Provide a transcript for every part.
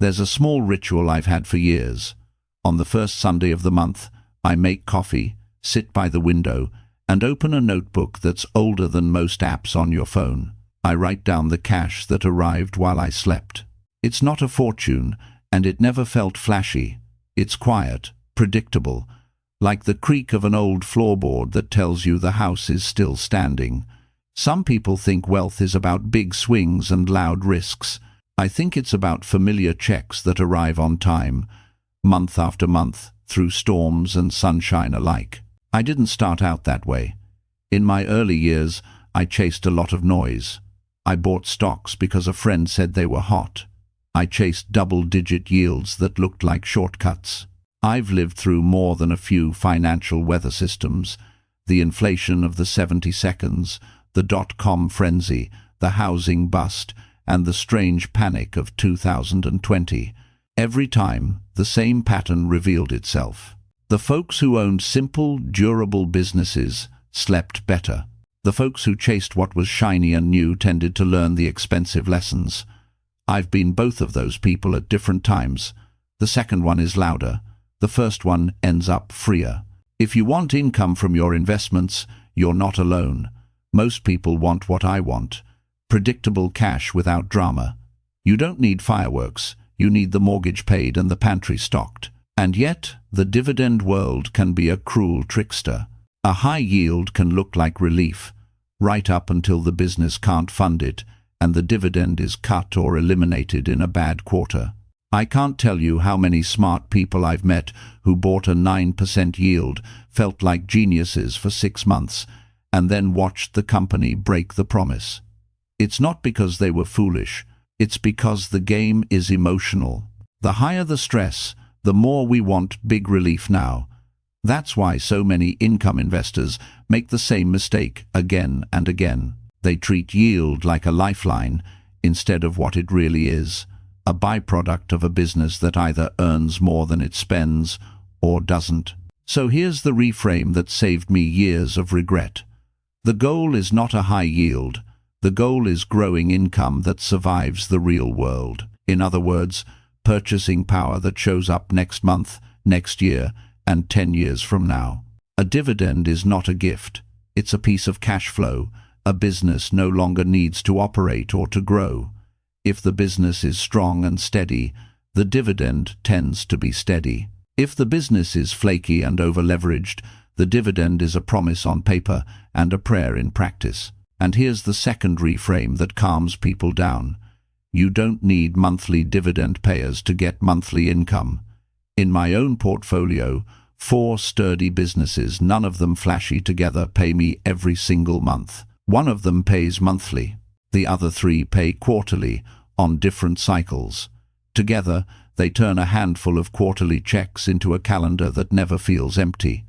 There's a small ritual I've had for years. On the first Sunday of the month, I make coffee, sit by the window, and open a notebook that's older than most apps on your phone. I write down the cash that arrived while I slept. It's not a fortune, and it never felt flashy. It's quiet, predictable, like the creak of an old floorboard that tells you the house is still standing. Some people think wealth is about big swings and loud risks. I think it's about familiar checks that arrive on time, month after month, through storms and sunshine alike. I didn't start out that way. In my early years, I chased a lot of noise. I bought stocks because a friend said they were hot. I chased double-digit yields that looked like shortcuts. I've lived through more than a few financial weather systems: the inflation of the 70 seconds, the dot-com frenzy, the housing bust, and the strange panic of 2020. Every time, the same pattern revealed itself. The folks who owned simple, durable businesses slept better. The folks who chased what was shiny and new tended to learn the expensive lessons. I've been both of those people at different times. The second one is louder. The first one ends up freer. If you want income from your investments, you're not alone. Most people want what I want: predictable cash without drama. You don't need fireworks. You need the mortgage paid and the pantry stocked. And yet, the dividend world can be a cruel trickster. A high yield can look like relief, right up until the business can't fund it, and the dividend is cut or eliminated in a bad quarter. I can't tell you how many smart people I've met who bought a 9% yield, felt like geniuses for 6 months, and then watched the company break the promise. It's not because they were foolish. It's because the game is emotional. The higher the stress, the more we want big relief now. That's why so many income investors make the same mistake again and again. They treat yield like a lifeline instead of what it really is: a byproduct of a business that either earns more than it spends or doesn't. So here's the reframe that saved me years of regret. The goal is not a high yield. The goal is growing income that survives the real world. In other words, purchasing power that shows up next month, next year, and 10 years from now. A dividend is not a gift. It's a piece of cash flow. A business no longer needs to operate or to grow. If the business is strong and steady, the dividend tends to be steady. If the business is flaky and over-leveraged, the dividend is a promise on paper and a prayer in practice. And here's the second reframe that calms people down. You don't need monthly dividend payers to get monthly income. In my own portfolio, 4 sturdy businesses, none of them flashy together, pay me every single month. One of them pays monthly. The other 3 pay quarterly, on different cycles. Together, they turn a handful of quarterly checks into a calendar that never feels empty.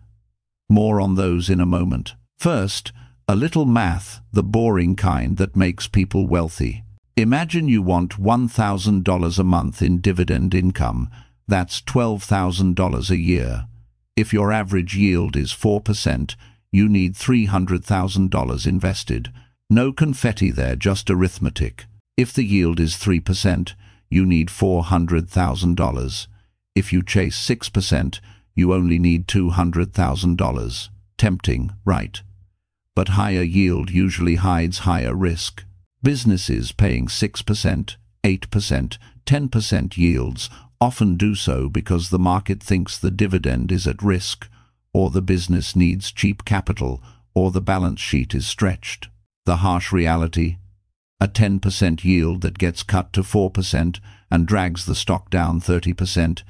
More on those in a moment. First, a little math, the boring kind that makes people wealthy. Imagine you want $1,000 a month in dividend income. That's $12,000 a year. If your average yield is 4%, you need $300,000 invested. No confetti there, just arithmetic. If the yield is 3%, you need $400,000. If you chase 6%, you only need $200,000. Tempting, right? But higher yield usually hides higher risk. Businesses paying 6%, 8%, 10% yields often do so because the market thinks the dividend is at risk, or the business needs cheap capital, or the balance sheet is stretched. The harsh reality: a 10% yield that gets cut to 4% and drags the stock down 30%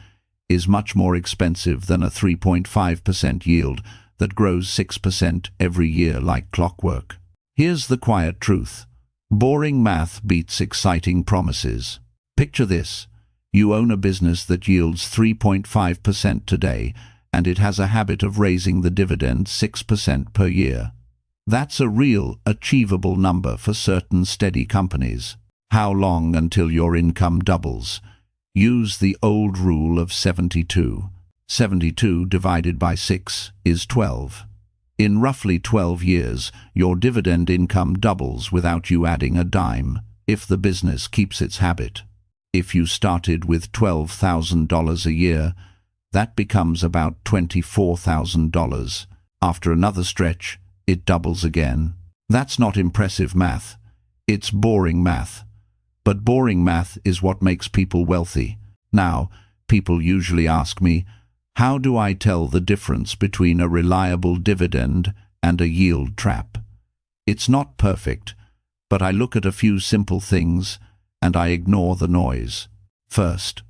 is much more expensive than a 3.5% yield that grows 6% every year like clockwork. Here's the quiet truth. Boring math beats exciting promises. Picture this. You own a business that yields 3.5% today, and it has a habit of raising the dividend 6% per year. That's a real, achievable number for certain steady companies. How long until your income doubles? Use the old rule of 72. 72 divided by 6 is 12. In roughly 12 years, your dividend income doubles without you adding a dime, if the business keeps its habit. If you started with $12,000 a year, that becomes about $24,000. After another stretch, it doubles again. That's not impressive math. It's boring math. But boring math is what makes people wealthy. Now, people usually ask me, how do I tell the difference between a reliable dividend and a yield trap? It's not perfect, but I look at a few simple things and I ignore the noise. First,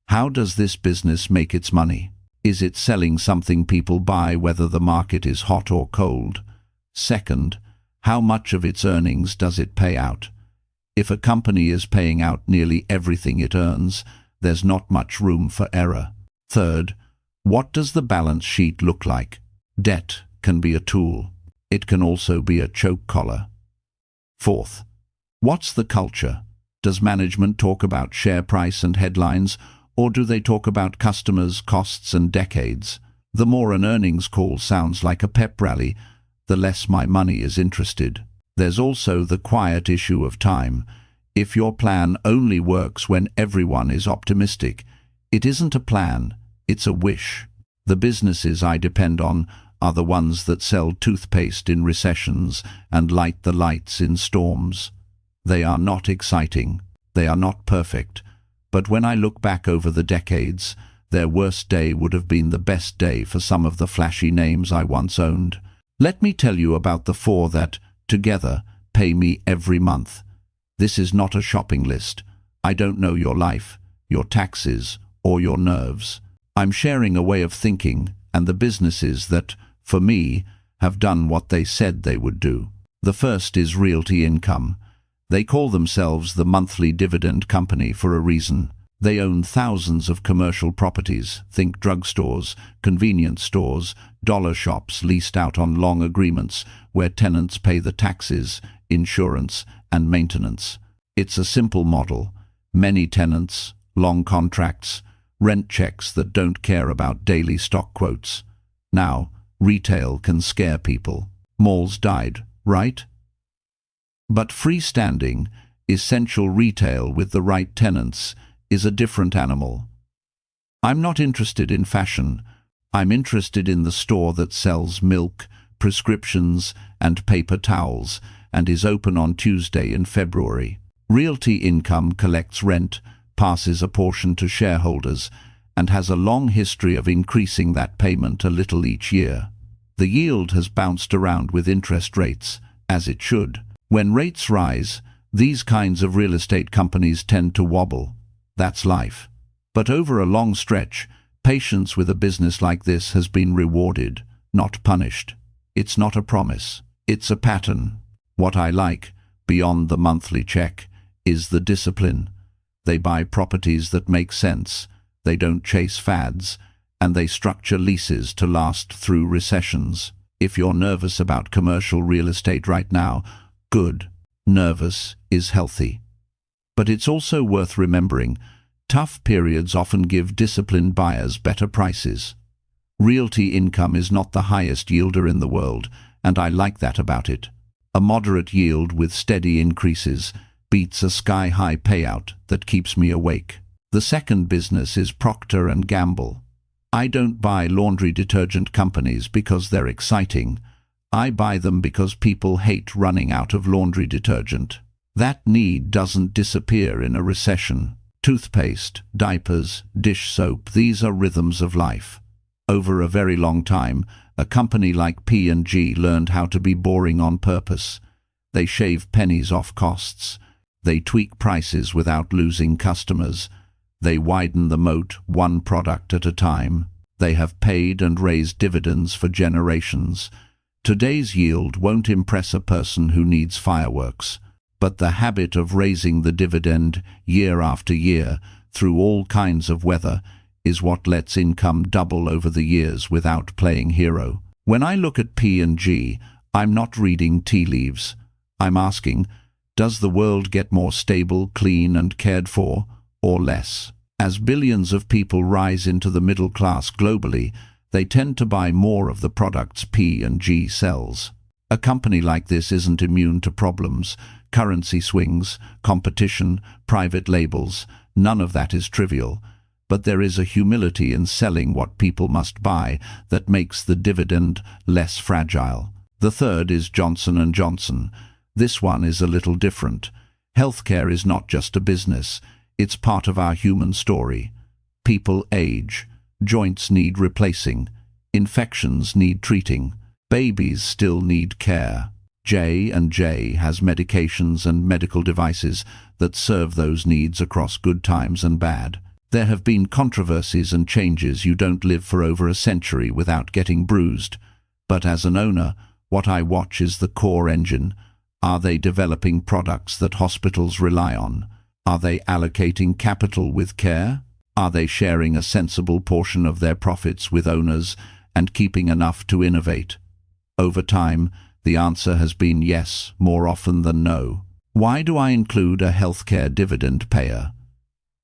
how does this business make its money? Is it selling something people buy whether the market is hot or cold? Second, how much of its earnings does it pay out? If a company is paying out nearly everything it earns, there's not much room for error. Third, what does the balance sheet look like? Debt can be a tool. It can also be a choke collar. Fourth, what's the culture? Does management talk about share price and headlines, or do they talk about customers, costs, and decades? The more an earnings call sounds like a pep rally, the less my money is interested. There's also the quiet issue of time. If your plan only works when everyone is optimistic, it isn't a plan, it's a wish. The businesses I depend on are the ones that sell toothpaste in recessions and light the lights in storms. They are not exciting, they are not perfect, but when I look back over the decades, their worst day would have been the best day for some of the flashy names I once owned. Let me tell you about the four that, together, pay me every month. This is not a shopping list. I don't know your life, your taxes, or your nerves. I'm sharing a way of thinking and the businesses that, for me, have done what they said they would do. The first is Realty Income. They call themselves the monthly dividend company for a reason. They own thousands of commercial properties, think drugstores, convenience stores, dollar shops leased out on long agreements where tenants pay the taxes, insurance, and maintenance. It's a simple model. Many tenants, long contracts, rent checks that don't care about daily stock quotes. Now, retail can scare people. Malls died, right? But freestanding, essential retail with the right tenants is a different animal. I'm not interested in fashion. I'm interested in the store that sells milk, prescriptions, and paper towels, and is open on Tuesday in February. Realty Income collects rent, passes a portion to shareholders, and has a long history of increasing that payment a little each year. The yield has bounced around with interest rates, as it should. When rates rise, these kinds of real estate companies tend to wobble. That's life. But over a long stretch, patience with a business like this has been rewarded, not punished. It's not a promise. It's a pattern. What I like, beyond the monthly check, is the discipline. They buy properties that make sense, they don't chase fads, and they structure leases to last through recessions. If you're nervous about commercial real estate right now, good. Nervous is healthy. But it's also worth remembering, tough periods often give disciplined buyers better prices. Realty Income is not the highest yielder in the world, and I like that about it. A moderate yield with steady increases beats a sky-high payout that keeps me awake. The second business is Procter & Gamble. I don't buy laundry detergent companies because they're exciting. I buy them because people hate running out of laundry detergent. That need doesn't disappear in a recession. Toothpaste, diapers, dish soap, these are rhythms of life. Over a very long time, a company like P&G learned how to be boring on purpose. They shave pennies off costs. They tweak prices without losing customers. They widen the moat one product at a time. They have paid and raised dividends for generations. Today's yield won't impress a person who needs fireworks, but the habit of raising the dividend year after year through all kinds of weather is what lets income double over the years without playing hero. When I look at P&G, I'm not reading tea leaves. I'm asking, does the world get more stable, clean, and cared for, or less? As billions of people rise into the middle class globally, they tend to buy more of the products P&G sells. A company like this isn't immune to problems, currency swings, competition, private labels. None of that is trivial, but there is a humility in selling what people must buy that makes the dividend less fragile. The third is Johnson & Johnson. This one is a little different. Healthcare is not just a business, it's part of our human story. People age, joints need replacing, infections need treating, babies still need care. J&J has medications and medical devices that serve those needs across good times and bad. There have been controversies and changes. You don't live for over a century without getting bruised. But as an owner, what I watch is the core engine. Are they developing products that hospitals rely on? Are they allocating capital with care? Are they sharing a sensible portion of their profits with owners and keeping enough to innovate? Over time, the answer has been yes, more often than no. Why do I include a healthcare dividend payer?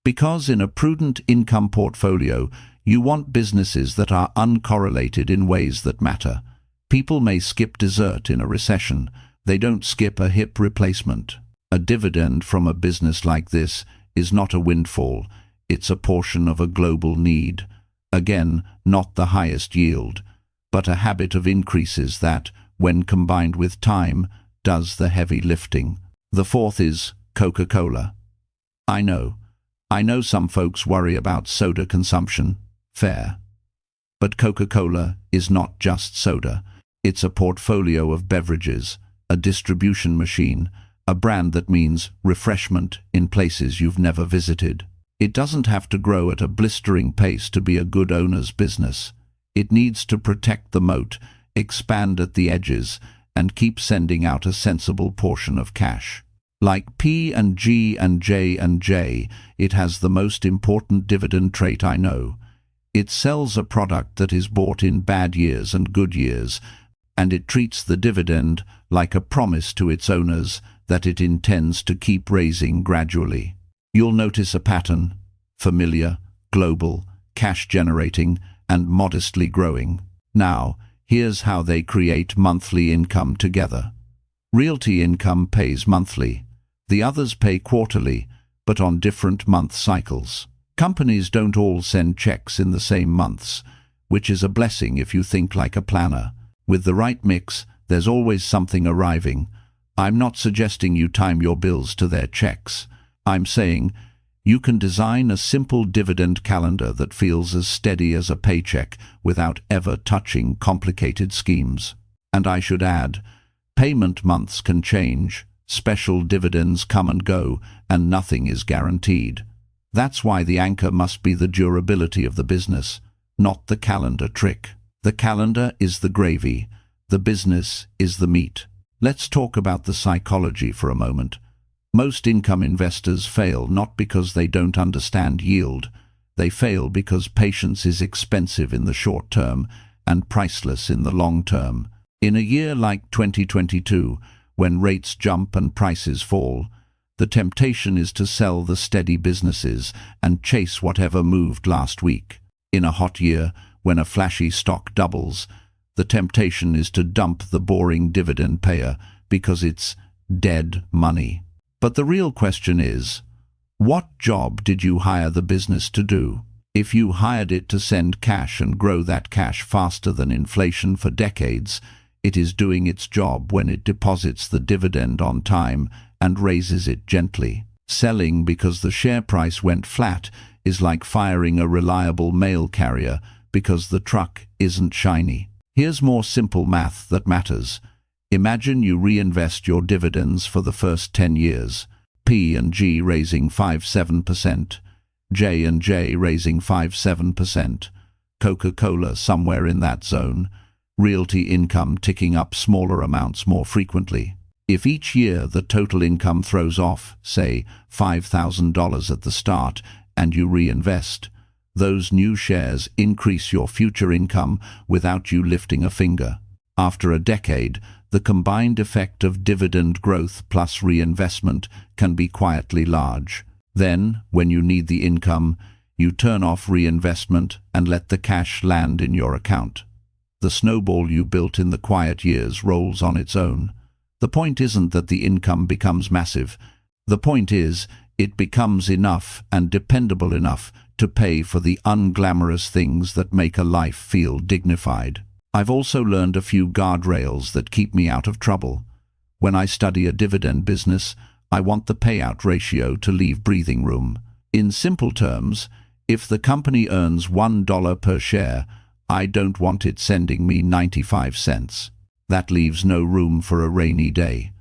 Because in a prudent income portfolio, you want businesses that are uncorrelated in ways that matter. People may skip dessert in a recession. They don't skip a hip replacement. A dividend from a business like this is not a windfall. It's a portion of a global need. Again, not the highest yield, but a habit of increases that, when combined with time, does the heavy lifting. The fourth is Coca-Cola. I know some folks worry about soda consumption. Fair. But Coca-Cola is not just soda. It's a portfolio of beverages, a distribution machine, a brand that means refreshment in places you've never visited. It doesn't have to grow at a blistering pace to be a good owner's business. It needs to protect the moat, expand at the edges, and keep sending out a sensible portion of cash. Like P&G and J&J, it has the most important dividend trait I know. It sells a product that is bought in bad years and good years, and it treats the dividend like a promise to its owners that it intends to keep raising gradually. You'll notice a pattern: familiar, global, cash-generating, and modestly growing. Now, here's how they create monthly income together. Realty Income pays monthly. The others pay quarterly, but on different month cycles. Companies don't all send checks in the same months, which is a blessing if you think like a planner. With the right mix, there's always something arriving. I'm not suggesting you time your bills to their checks. I'm saying you can design a simple dividend calendar that feels as steady as a paycheck without ever touching complicated schemes. And I should add, payment months can change, special dividends come and go, and nothing is guaranteed. That's why the anchor must be the durability of the business, not the calendar trick. The calendar is the gravy, the business is the meat. Let's talk about the psychology for a moment. Most income investors fail not because they don't understand yield. They fail because patience is expensive in the short term and priceless in the long term. In a year like 2022, when rates jump and prices fall, the temptation is to sell the steady businesses and chase whatever moved last week. In a hot year, when a flashy stock doubles, the temptation is to dump the boring dividend payer because it's dead money. But the real question is, what job did you hire the business to do? If you hired it to send cash and grow that cash faster than inflation for decades, it is doing its job when it deposits the dividend on time and raises it gently. Selling because the share price went flat is like firing a reliable mail carrier because the truck isn't shiny. Here's more simple math that matters. Imagine you reinvest your dividends for the first 10 years. P&G raising 5-7%, J&J raising 5-7%, Coca-Cola somewhere in that zone, Realty Income ticking up smaller amounts more frequently. If each year the total income throws off, say, $5,000 at the start, and you reinvest, those new shares increase your future income without you lifting a finger. After a decade, the combined effect of dividend growth plus reinvestment can be quietly large. Then, when you need the income, you turn off reinvestment and let the cash land in your account. The snowball you built in the quiet years rolls on its own. The point isn't that the income becomes massive. The point is, it becomes enough and dependable enough to pay for the unglamorous things that make a life feel dignified. I've also learned a few guardrails that keep me out of trouble. When I study a dividend business, I want the payout ratio to leave breathing room. In simple terms, if the company earns $1 per share, I don't want it sending me 95 cents. That leaves no room for a rainy day.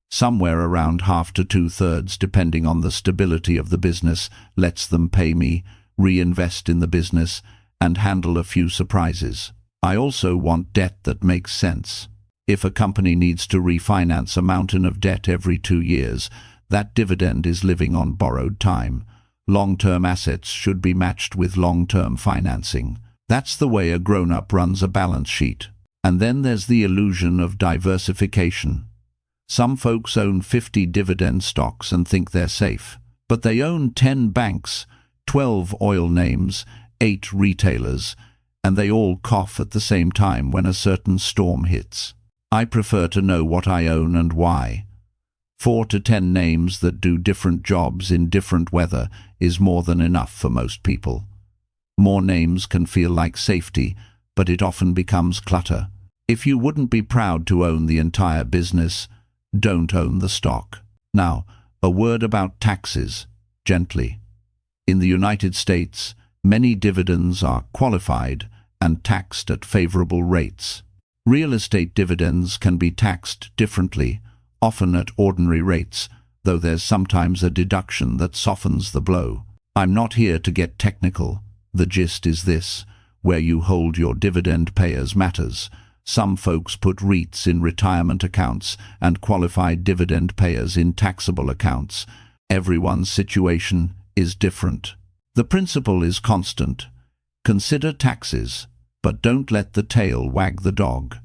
Somewhere around half to two-thirds, depending on the stability of the business, lets them pay me, reinvest in the business, and handle a few surprises. I also want debt that makes sense. If a company needs to refinance a mountain of debt every 2 years, that dividend is living on borrowed time. Long-term assets should be matched with long-term financing. That's the way a grown-up runs a balance sheet. And then there's the illusion of diversification. Some folks own 50 dividend stocks and think they're safe, but they own 10 banks, 12 oil names, 8 retailers, and they all cough at the same time when a certain storm hits. I prefer to know what I own and why. 4 to 10 names that do different jobs in different weather is more than enough for most people. More names can feel like safety, but it often becomes clutter. If you wouldn't be proud to own the entire business, don't own the stock. Now, a word about taxes, gently. In the United States, many dividends are qualified and taxed at favorable rates. Real estate dividends can be taxed differently, often at ordinary rates, though there's sometimes a deduction that softens the blow. I'm not here to get technical. The gist is this: where you hold your dividend payers matters. Some folks put REITs in retirement accounts and qualified dividend payers in taxable accounts. Everyone's situation is different. The principle is constant. Consider taxes, but don't let the tail wag the dog.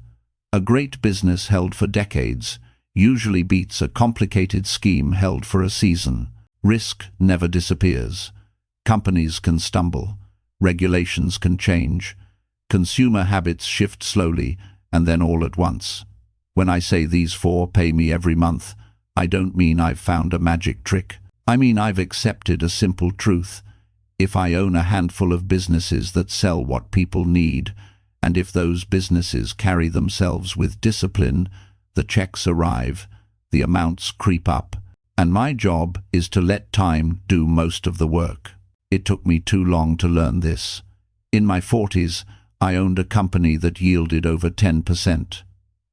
A great business held for decades usually beats a complicated scheme held for a season. Risk never disappears. Companies can stumble. Regulations can change. Consumer habits shift slowly and then all at once. When I say these 4 pay me every month, I don't mean I've found a magic trick. I mean I've accepted a simple truth. If I own a handful of businesses that sell what people need, and if those businesses carry themselves with discipline, the checks arrive, the amounts creep up, and my job is to let time do most of the work. It took me too long to learn this. In my 40s, I owned a company that yielded over 10%.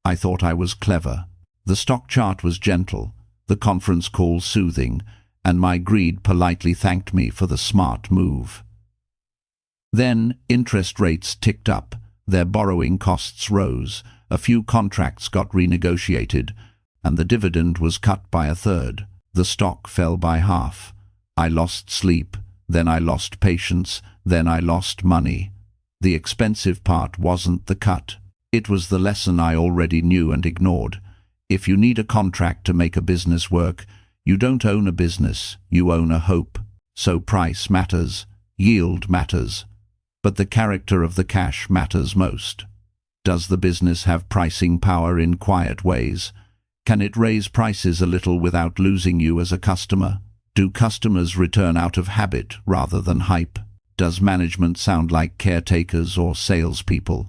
I thought I was clever. The stock chart was gentle, the conference call soothing, and my greed politely thanked me for the smart move. Then interest rates ticked up, their borrowing costs rose, a few contracts got renegotiated, and the dividend was cut by a third. The stock fell by half. I lost sleep, then I lost patience, then I lost money. The expensive part wasn't the cut. It was the lesson I already knew and ignored. If you need a contract to make a business work, you don't own a business, you own a hope. So price matters, yield matters, but the character of the cash matters most. Does the business have pricing power in quiet ways? Can it raise prices a little without losing you as a customer? Do customers return out of habit rather than hype? Does management sound like caretakers or salespeople?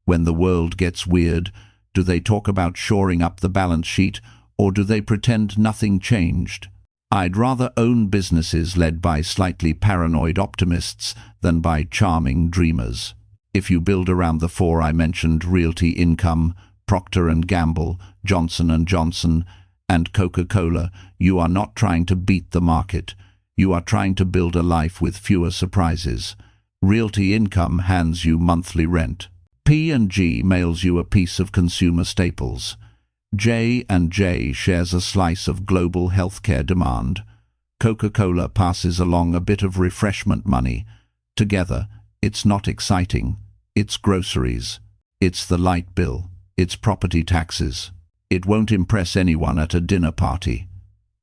When the world gets weird, do they talk about shoring up the balance sheet, or do they pretend nothing changed? I'd rather own businesses led by slightly paranoid optimists than by charming dreamers. If you build around the 4 I mentioned, Realty Income, Procter & Gamble, Johnson & Johnson, and Coca-Cola, you are not trying to beat the market. You are trying to build a life with fewer surprises. Realty Income hands you monthly rent. P&G mails you a piece of consumer staples. J&J shares a slice of global healthcare demand. Coca-Cola passes along a bit of refreshment money. Together, it's not exciting. It's groceries. It's the light bill. It's property taxes. It won't impress anyone at a dinner party.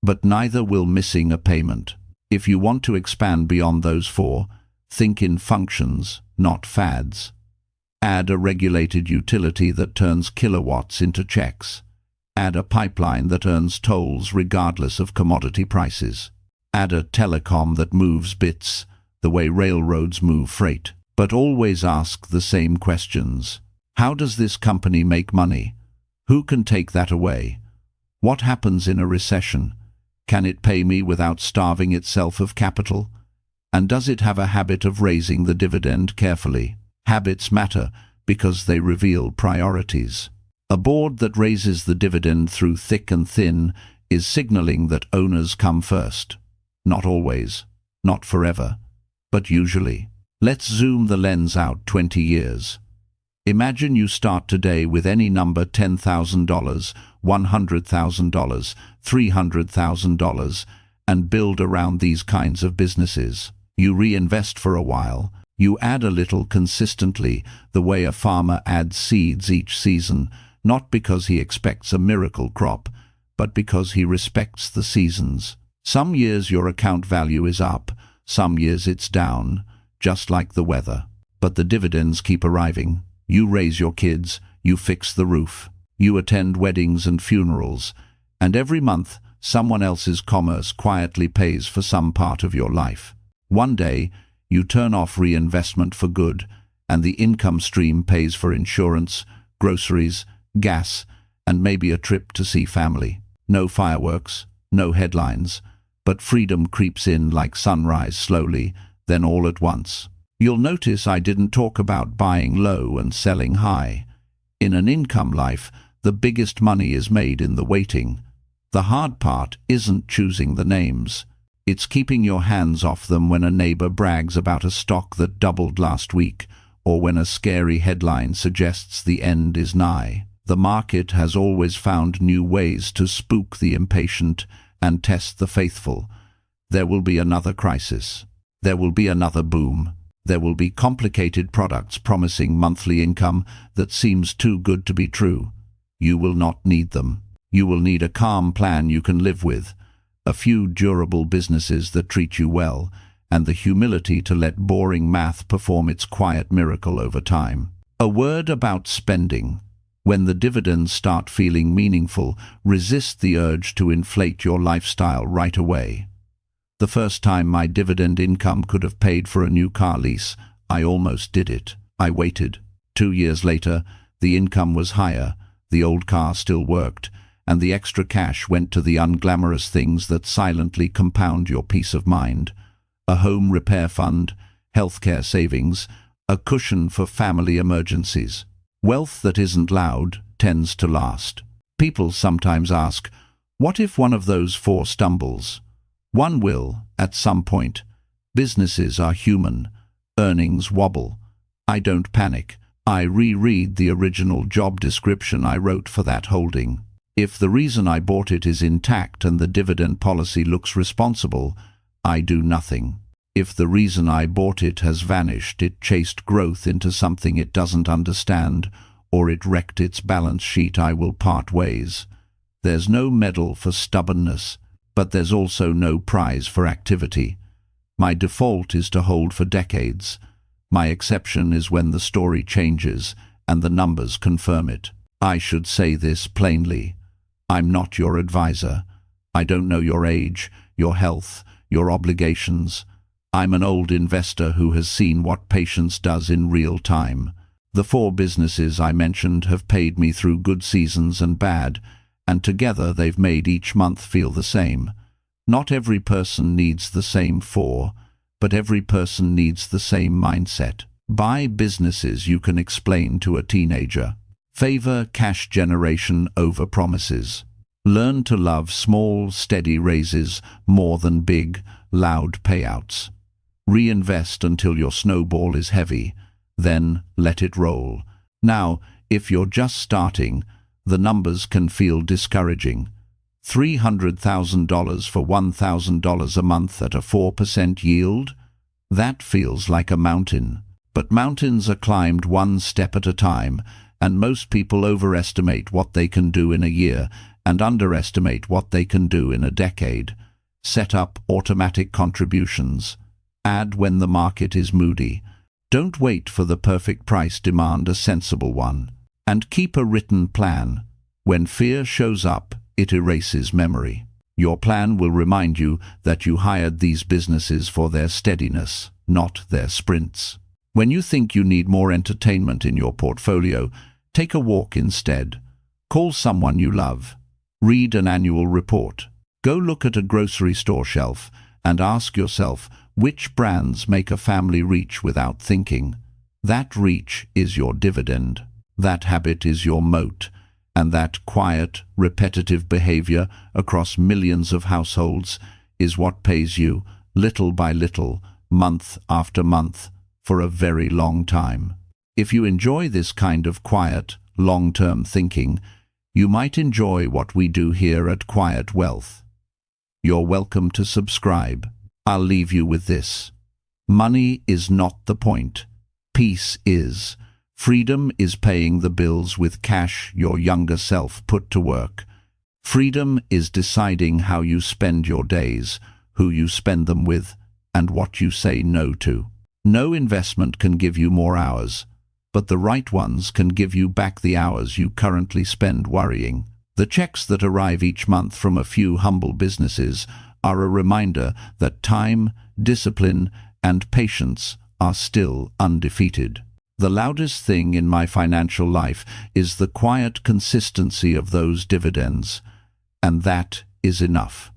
But neither will missing a payment. If you want to expand beyond those 4, think in functions, not fads. Add a regulated utility that turns kilowatts into checks. Add a pipeline that earns tolls regardless of commodity prices. Add a telecom that moves bits, the way railroads move freight. But always ask the same questions. How does this company make money? Who can take that away? What happens in a recession? Can it pay me without starving itself of capital? And does it have a habit of raising the dividend carefully? Habits matter because they reveal priorities. A board that raises the dividend through thick and thin is signaling that owners come first. Not always, not forever, but usually. Let's zoom the lens out 20 years. Imagine you start today with any number: $10,000, $100,000, $300,000, and build around these kinds of businesses. You reinvest for a while. You add a little consistently, the way a farmer adds seeds each season, not because he expects a miracle crop, but because he respects the seasons. Some years your account value is up, some years it's down, just like the weather. But the dividends keep arriving. You raise your kids, you fix the roof, you attend weddings and funerals, and every month someone else's commerce quietly pays for some part of your life. One day, you turn off reinvestment for good, and the income stream pays for insurance, groceries, gas, and maybe a trip to see family. No fireworks, no headlines, but freedom creeps in like sunrise slowly, then all at once. You'll notice I didn't talk about buying low and selling high. In an income life, the biggest money is made in the waiting. The hard part isn't choosing the names. It's keeping your hands off them when a neighbor brags about a stock that doubled last week, or when a scary headline suggests the end is nigh. The market has always found new ways to spook the impatient and test the faithful. There will be another crisis. There will be another boom. There will be complicated products promising monthly income that seems too good to be true. You will not need them. You will need a calm plan you can live with, a few durable businesses that treat you well, and the humility to let boring math perform its quiet miracle over time. A word about spending. When the dividends start feeling meaningful, resist the urge to inflate your lifestyle right away. The first time my dividend income could have paid for a new car lease, I almost did it. I waited. 2 years later, the income was higher, the old car still worked, and the extra cash went to the unglamorous things that silently compound your peace of mind. A home repair fund, healthcare savings, a cushion for family emergencies. Wealth that isn't loud tends to last. People sometimes ask, what if one of those 4 stumbles? One will, at some point. Businesses are human. Earnings wobble. I don't panic. I reread the original job description I wrote for that holding. If the reason I bought it is intact and the dividend policy looks responsible, I do nothing. If the reason I bought it has vanished, it chased growth into something it doesn't understand, or it wrecked its balance sheet, I will part ways. There's no medal for stubbornness, but there's also no prize for activity. My default is to hold for decades. My exception is when the story changes and the numbers confirm it. I should say this plainly. I'm not your advisor. I don't know your age, your health, your obligations. I'm an old investor who has seen what patience does in real time. The 4 businesses I mentioned have paid me through good seasons and bad, and together they've made each month feel the same. Not every person needs the same 4, but every person needs the same mindset. Buy businesses you can explain to a teenager. Favor cash generation over promises. Learn to love small, steady raises more than big, loud payouts. Reinvest until your snowball is heavy, then let it roll. Now, if you're just starting, the numbers can feel discouraging. $300,000 for $1,000 a month at a 4% yield? That feels like a mountain. But mountains are climbed one step at a time, and most people overestimate what they can do in a year and underestimate what they can do in a decade. Set up automatic contributions. Add when the market is moody. Don't wait for the perfect price, demand a sensible one. And keep a written plan. When fear shows up, it erases memory. Your plan will remind you that you hired these businesses for their steadiness, not their sprints. When you think you need more entertainment in your portfolio, take a walk instead. Call someone you love. Read an annual report. Go look at a grocery store shelf and ask yourself which brands make a family reach without thinking. That reach is your dividend. That habit is your moat. And that quiet, repetitive behavior across millions of households is what pays you, little by little, month after month, for a very long time. If you enjoy this kind of quiet, long-term thinking, you might enjoy what we do here at Quiet Wealth. You're welcome to subscribe. I'll leave you with this. Money is not the point. Peace is. Freedom is paying the bills with cash your younger self put to work. Freedom is deciding how you spend your days, who you spend them with, and what you say no to. No investment can give you more hours, but the right ones can give you back the hours you currently spend worrying. The checks that arrive each month from a few humble businesses are a reminder that time, discipline, and patience are still undefeated. The loudest thing in my financial life is the quiet consistency of those dividends, and that is enough.